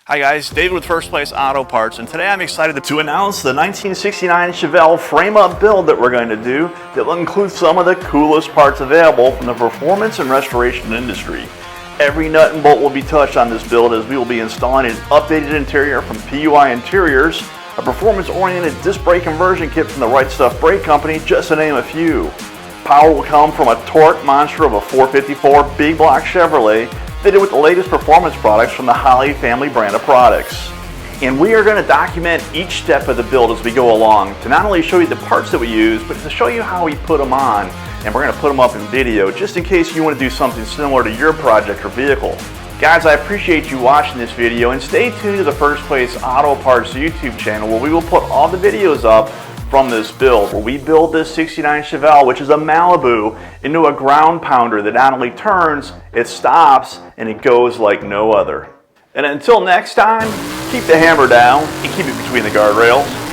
Hi guys, David with First Place Auto Parts, and today I'm excited to announce the 1969 Chevelle frame-up build that we're going to do that will include some of the coolest parts available from the performance and restoration industry. Every nut and bolt will be touched on this build as we will be installing an updated interior from PUI Interiors, a performance-oriented disc brake conversion kit from the Right Stuff Brake Company, just to name a few. Power will come from a torque monster of a 454 big block Chevrolet, fitted with the latest performance products from the Holley family brand of products. And we are going to document each step of the build as we go along to not only show you the parts that we use, but to show you how we put them on. And we're going to put them up in video just in case you want to do something similar to your project or vehicle. Guys, I appreciate you watching this video, and stay tuned to the First Place Auto Parts YouTube channel where we will put all the videos up from this build, where we build this 69 Chevelle, which is a Malibu, into a ground pounder that not only turns, it stops, and it goes like no other. And until next time, keep the hammer down and keep it between the guardrails.